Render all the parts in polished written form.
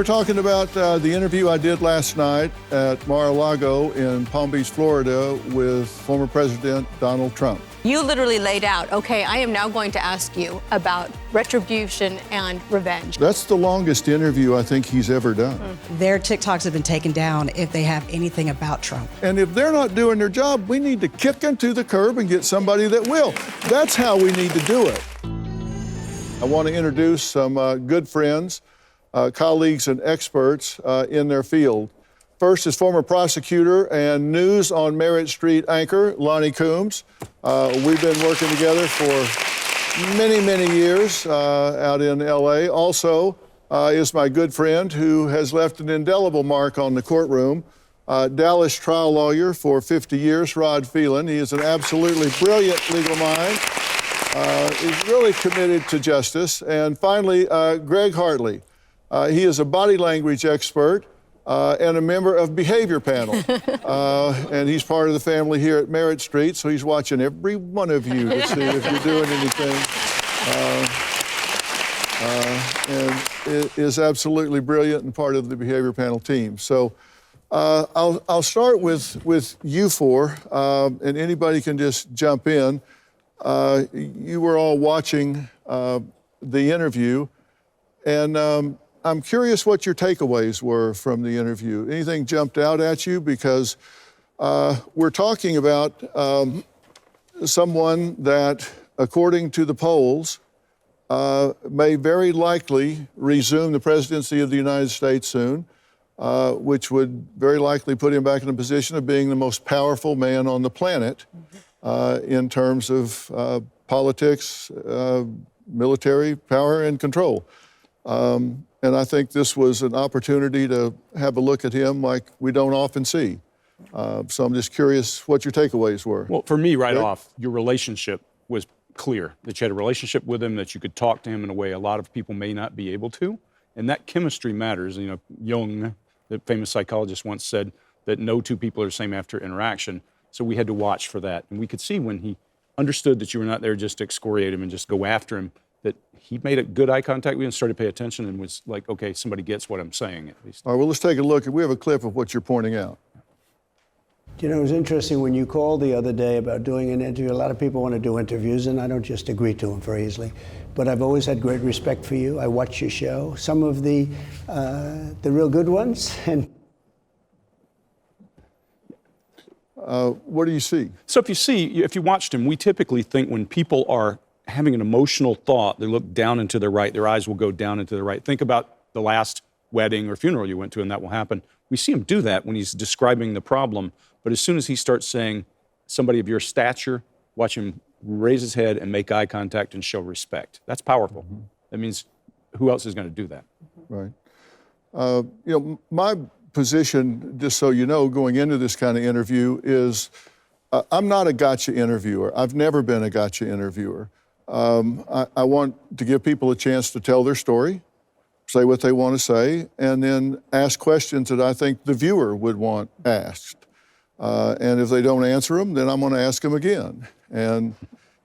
we're talking about the interview I did last night at Mar-a-Lago in Palm Beach, Florida, with former President Donald Trump. You literally laid out, okay, I am now going to ask you about retribution and revenge. That's the longest interview I think he's ever done. Their TikToks have been taken down if they have anything about Trump. And if they're not doing their job, we need to kick them to the curb and get somebody that will. That's how we need to do it. I want to introduce some good friends, colleagues and experts in their field. First is former prosecutor and News on Merritt Street anchor, Lonnie Coombs. We've been working together for many, many years out in LA. Also is my good friend who has left an indelible mark on the courtroom, Dallas trial lawyer for 50 years, Rod Phelan. He is an absolutely brilliant legal mind. He's really committed to justice. And finally, Greg Hartley. He is a body language expert and a member of Behavior Panel. And he's part of the family here at Merritt Street, so he's watching every one of you to see if you're doing anything. And it is absolutely brilliant and part of the Behavior Panel team. So I'll start with you four, and anybody can just jump in. You were all watching the interview, and I'm curious what your takeaways were from the interview. Anything jumped out at you? Because we're talking about someone that, according to the polls, may very likely resume the presidency of the United States soon, which would very likely put him back in a position of being the most powerful man on the planet in terms of politics, military power, and control. And I think this was an opportunity to have a look at him like we don't often see. So I'm just curious what your takeaways were. Well, for me, right off, your relationship was clear, that you had a relationship with him, that you could talk to him in a way a lot of people may not be able to. And that chemistry matters. You know, Jung, the famous psychologist, once said that no two people are the same after interaction. So we had to watch for that. And we could see when he understood that you were not there just to excoriate him and just go after him, that he made a good eye contact with you and started to pay attention and was like, okay, somebody gets what I'm saying at least. All right, well, let's take a look. We have a clip of what you're pointing out. You know, it was interesting when you called the other day about doing an interview. A lot of people want to do interviews, and I don't just agree to them very easily. But I've always had great respect for you. I watch your show, some of the real good ones. And what do you see? So if you watched him, we typically think when people are having an emotional thought, they look down and to their right, their eyes will go down and to the right. Think about the last wedding or funeral you went to, and that will happen. We see him do that when he's describing the problem, but as soon as he starts saying somebody of your stature, watch him raise his head and make eye contact and show respect. That's powerful. Mm-hmm. That means who else is going to do that? Right. You know, my position, just so you know, going into this kind of interview is I'm not a gotcha interviewer. I've never been a gotcha interviewer. I want to give people a chance to tell their story, say what they want to say, and then ask questions that I think the viewer would want asked. And if they don't answer them, then I'm going to ask them again. And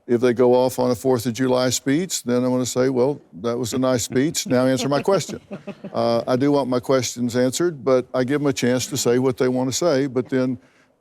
if they go off on a 4th of July speech, then I'm going to say, well, that was a nice speech. Now answer my question. I do want my questions answered, but I give them a chance to say what they want to say. But then,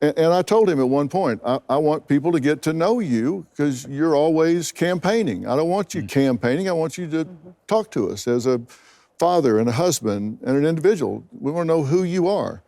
and I told him at one point, I want people to get to know you because you're always campaigning. I don't want you campaigning. I want you to talk to us as a father and a husband and an individual. We want to know who you are,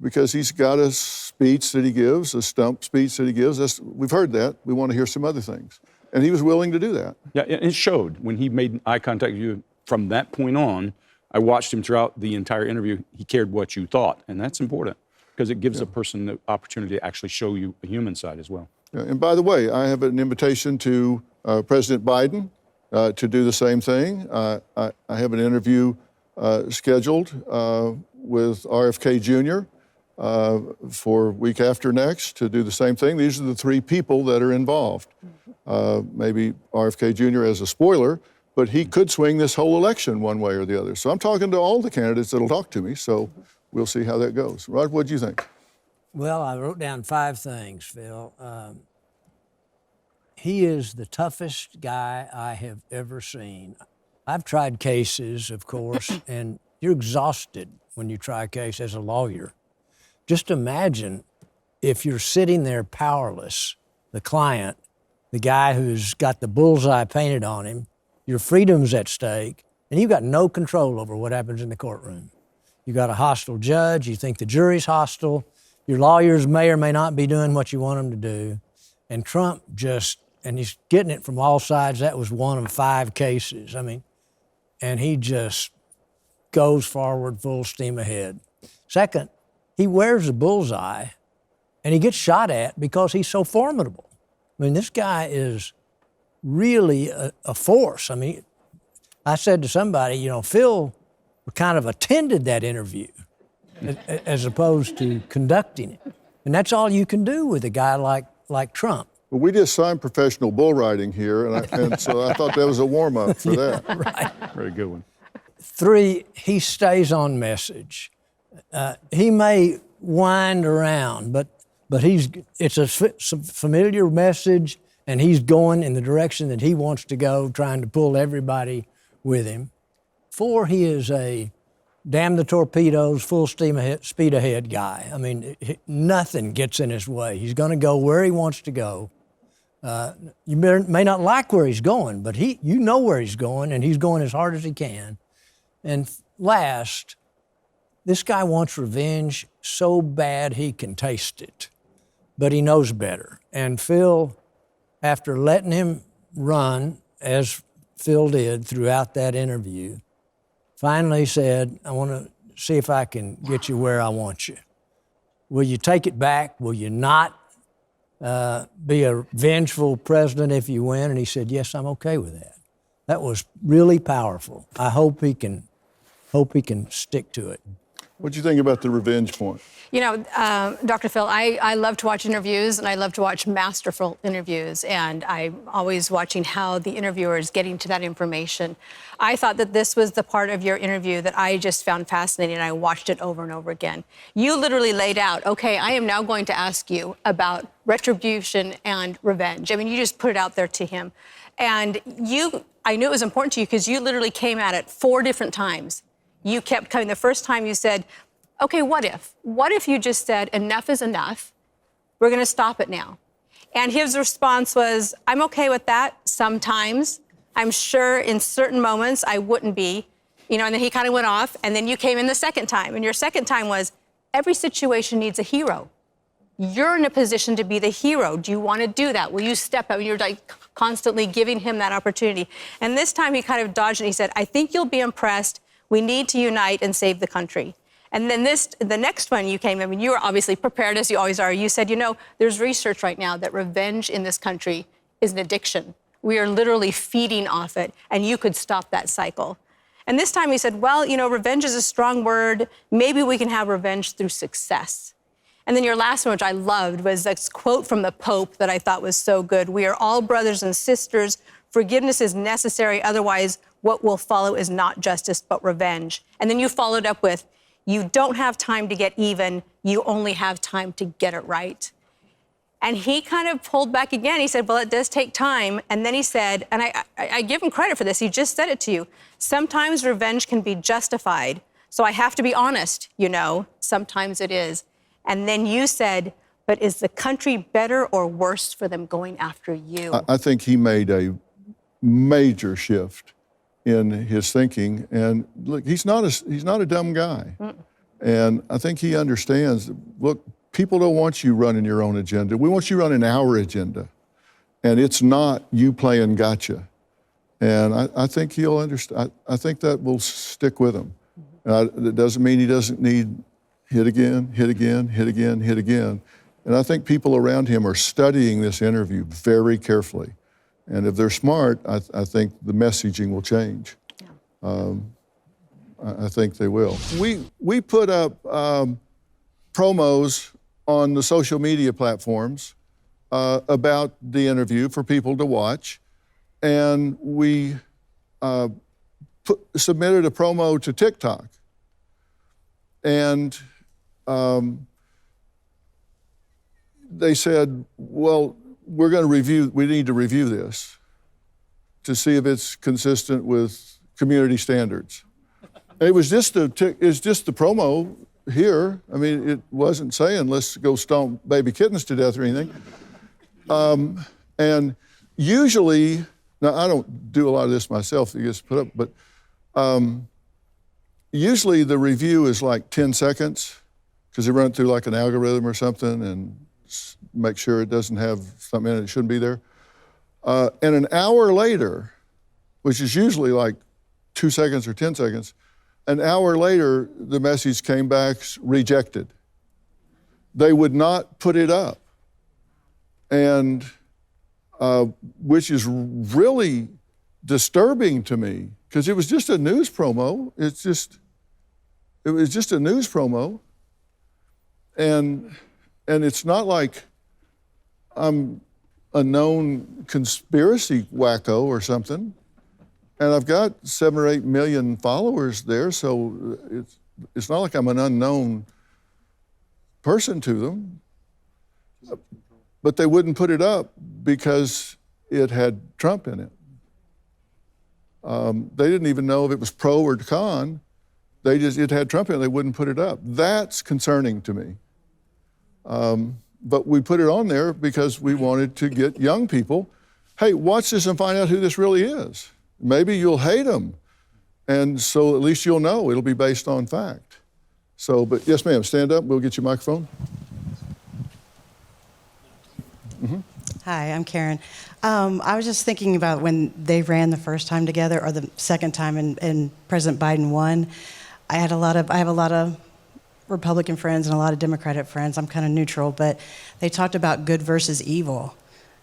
because he's got a speech that he gives, a stump speech that he gives. We've heard that. We want to hear some other things. And he was willing to do that. Yeah, and it showed when he made eye contact with you. From that point on, I watched him throughout the entire interview. He cared what you thought, and that's important because it gives a person the opportunity to actually show you a human side as well. Yeah, and by the way, I have an invitation to President Biden to do the same thing. I have an interview scheduled with RFK Jr. For week after next to do the same thing. These are the 3 people that are involved. Maybe RFK Jr. as a spoiler, but he could swing this whole election one way or the other. So I'm talking to all the candidates that'll talk to me, so we'll see how that goes. Rod, what do you think? Well, I wrote down 5 things, Phil. He is the toughest guy I have ever seen. I've tried cases, of course, and You're exhausted when you try a case as a lawyer. Just imagine if you're sitting there powerless, the client, the guy who's got the bullseye painted on him, your freedom's at stake, and you've got no control over what happens in the courtroom. You got a hostile judge, you think the jury's hostile, your lawyers may or may not be doing what you want them to do, and Trump and he's getting it from all sides. That was one of 5 cases. I mean, and he just goes forward full steam ahead. Second, he wears a bullseye and he gets shot at because he's so formidable. I mean, this guy is really a force. I mean, I said to somebody, Phil kind of attended that interview as opposed to conducting it. And that's all you can do with a guy like Trump. Well, we just signed professional bull riding here, and so I thought that was a warm-up for that. Right. Very good one. 3, he stays on message. He may wind around, but it's a familiar message, and he's going in the direction that he wants to go, trying to pull everybody with him. 4, he is a damn the torpedoes, full speed ahead guy. I mean, nothing gets in his way. He's going to go where he wants to go. You may not like where he's going, but you know where he's going, and he's going as hard as he can. And last, this guy wants revenge so bad he can taste it, but he knows better. And Phil, after letting him run, as Phil did throughout that interview, finally said, I want to see if I can get you where I want you. Will you take it back? Will you not be a vengeful president if you win? And he said, yes, I'm okay with that. That was really powerful. I hope he can stick to it. What do you think about the revenge point? Dr. Phil, I love to watch interviews, and I love to watch masterful interviews, and I'm always watching how the interviewer is getting to that information. I thought that this was the part of your interview that I just found fascinating, and I watched it over and over again. You literally laid out, okay, I am now going to ask you about retribution and revenge. I mean, you just put it out there to him. And I knew it was important to you because you literally came at it 4 different times. You kept coming. The first time you said, okay, what if? What if you just said, enough is enough? We're going to stop it now. And his response was, I'm okay with that sometimes. I'm sure in certain moments I wouldn't be. And then he kind of went off. And then you came in the second time. And your second time was, every situation needs a hero. You're in a position to be the hero. Do you want to do that? Will you step up? You're like constantly giving him that opportunity. And this time he kind of dodged it. He said, I think you'll be impressed. We need to unite and save the country. And then the next one you came, I mean, you were obviously prepared as you always are. You said, there's research right now that revenge in this country is an addiction. We are literally feeding off it, and you could stop that cycle. And this time he said, well, revenge is a strong word. Maybe we can have revenge through success. And then your last one, which I loved, was this quote from the Pope that I thought was so good. We are all brothers and sisters. Forgiveness is necessary. Otherwise, what will follow is not justice, but revenge. And then you followed up with, you don't have time to get even. You only have time to get it right. And he kind of pulled back again. He said, well, it does take time. And then he said, and I give him credit for this. He just said it to you. Sometimes revenge can be justified. So I have to be honest, sometimes it is. And then you said, but is the country better or worse for them going after you? I think he made a major shift in his thinking, and look, he's not a dumb guy. And I think he understands, look, people don't want you running your own agenda. We want you running our agenda. And it's not you playing gotcha. And I think he'll understand. I think that will stick with him. It doesn't mean he doesn't need hit again, hit again, hit again, hit again. And I think people around him are studying this interview very carefully. And if they're smart, I think the messaging will change. Yeah. I think they will. We put up promos on the social media platforms about the interview for people to watch. And we submitted a promo to TikTok. And they said, well, we need to review this to see if it's consistent with community standards. It was just it's just the promo here. I mean, it wasn't saying let's go stomp baby kittens to death or anything. And usually, now I don't do a lot of this myself, it gets put up, but usually the review is like 10 seconds because they run it through like an algorithm or something and make sure it doesn't have something in it that shouldn't be there. And an hour later, which is usually like 2 seconds or 10 seconds, an hour later, the message came back rejected. They would not put it up. And which is really disturbing to me because it was just a news promo. It was just a news promo. And it's not like I'm a known conspiracy wacko or something. And I've got 7 or 8 million followers there, so it's not like I'm an unknown person to them. But they wouldn't put it up because it had Trump in it. They didn't even know if it was pro or con. It had Trump in it, they wouldn't put it up. That's concerning to me. But we put it on there because we wanted to get young people, hey, watch this and find out who this really is. Maybe you'll hate him. And so at least you'll know it'll be based on fact. So, but yes, ma'am, stand up, we'll get you a microphone. Mm-hmm. Hi, I'm Karen. I was just thinking about when they ran the first time together, or the second time, and President Biden won. I have a lot of Republican friends and a lot of Democratic friends. I'm kind of neutral, but they talked about good versus evil.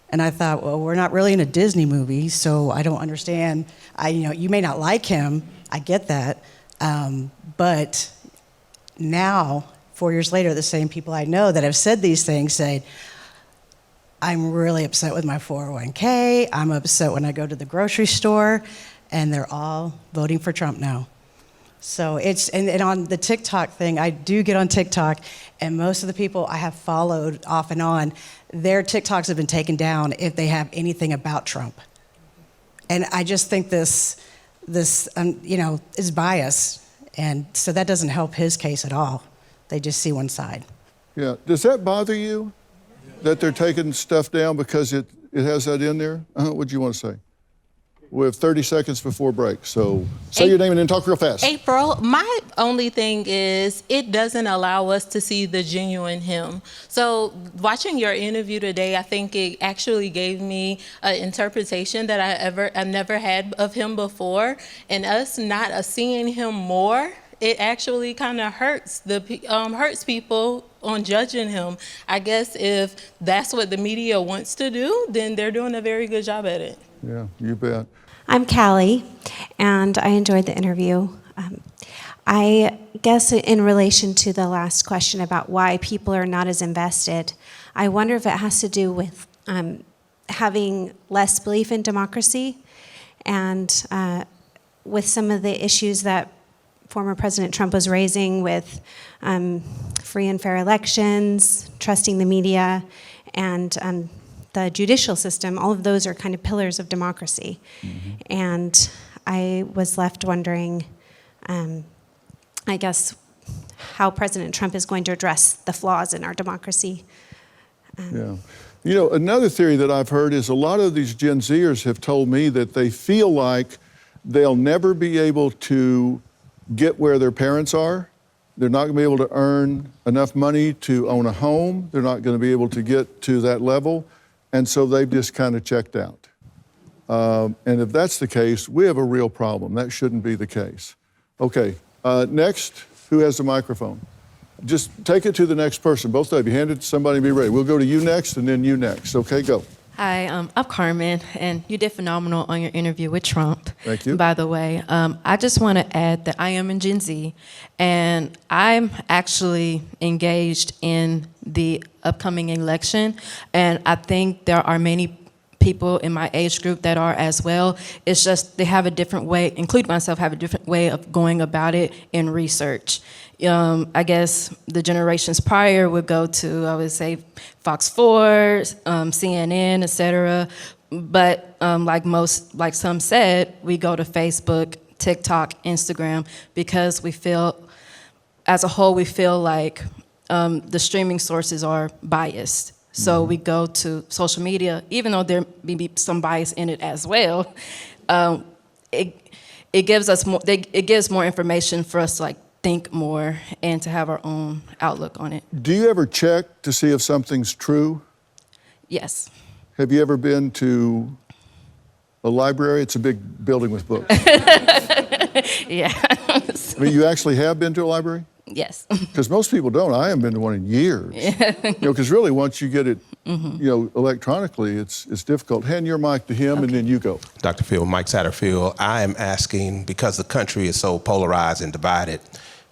And I thought, well, we're not really in a Disney movie, so I don't understand. You may not like him, I get that, but now, 4 years later, the same people I know that have said these things say, I'm really upset with my 401k, I'm upset when I go to the grocery store, and they're all voting for Trump now. So and on the TikTok thing, I do get on TikTok, and most of the people I have followed off and on, their TikToks have been taken down if they have anything about Trump. And I just think this is bias, and so that doesn't help his case at all. They just see one side. Yeah, does that bother you, that they're taking stuff down because it has that in there? What do you want to say? We have 30 seconds before break, so say your name and then talk real fast. April, my only thing is it doesn't allow us to see the genuine him. So watching your interview today, I think it actually gave me an interpretation that I've never had of him before, and us not seeing him more, it actually kind of hurts people on judging him. I guess if that's what the media wants to do, then they're doing a very good job at it. Yeah, you bet. I'm Callie, and I enjoyed the interview. I guess in relation to the last question about why people are not as invested, I wonder if it has to do with having less belief in democracy and with some of the issues that former President Trump was raising with free and fair elections, trusting the media, and the judicial system. All of those are kind of pillars of democracy. Mm-hmm. And I was left wondering, I guess, how President Trump is going to address the flaws in our democracy. Yeah. You know, another theory that I've heard is a lot of these Gen Zers have told me that they feel like they'll never be able to get where their parents are. They're not going to be able to earn enough money to own a home. They're not going to be able to get to that level. And so they've just kind of checked out. And if that's the case, we have a real problem. That shouldn't be the case. Okay, next, who has the microphone? Just take it to the next person. Both of you, hand it to somebody and be ready. We'll go to you next and then you next. Okay, go. Hi, I'm Carmen, and you did phenomenal on your interview with Trump. Thank you. By the way, I just want to add that I am in Gen Z, and I'm actually engaged in the upcoming election, and I think there are many people in my age group that are as well. It's just they have a different way, including myself, have a different way of going about it in research. I guess the generations prior would go to, I would say, Fox 4, CNN, etc. But like some said, we go to Facebook TikTok, Instagram, because we feel, as a whole, we feel like the streaming sources are biased. So we go to social media, even though there may be some bias in it as well. It gives us more. It gives more information for us to like think more and to have our own outlook on it. Do you ever check to see if something's true? Yes. Have you ever been to a library? It's a big building with books. Yeah. I mean, you actually have been to a library? Yes. Because most people don't. I haven't been to one in years. Because really, once you get it, electronically, it's difficult. Hand your mic to him, and then you go. Dr. Phil, Mike Satterfield, I am asking, because the country is so polarized and divided,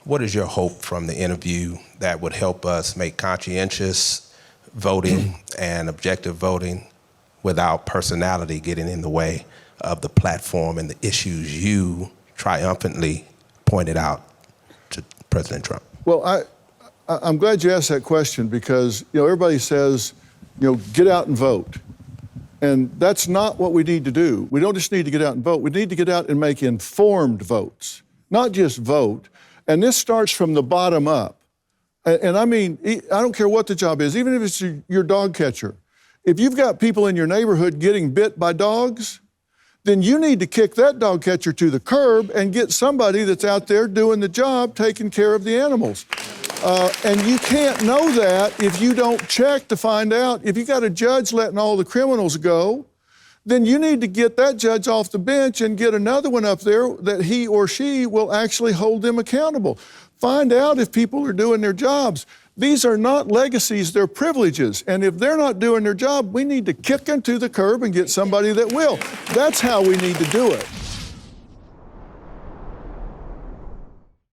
what is your hope from the interview that would help us make conscientious voting and objective voting without personality getting in the way of the platform and the issues you triumphantly pointed out to President Trump? Well, I'm glad you asked that question because, everybody says, get out and vote. And that's not what we need to do. We don't just need to get out and vote. We need to get out and make informed votes, not just vote. And this starts from the bottom up. And I mean, I don't care what the job is, even if it's your dog catcher. If you've got people in your neighborhood getting bit by dogs, then you need to kick that dog catcher to the curb and get somebody that's out there doing the job, taking care of the animals. And you can't know that if you don't check to find out. If you got a judge letting all the criminals go, then you need to get that judge off the bench and get another one up there that he or she will actually hold them accountable. Find out if people are doing their jobs. These are not legacies, they're privileges. And if they're not doing their job, we need to kick them to the curb and get somebody that will. That's how we need to do it.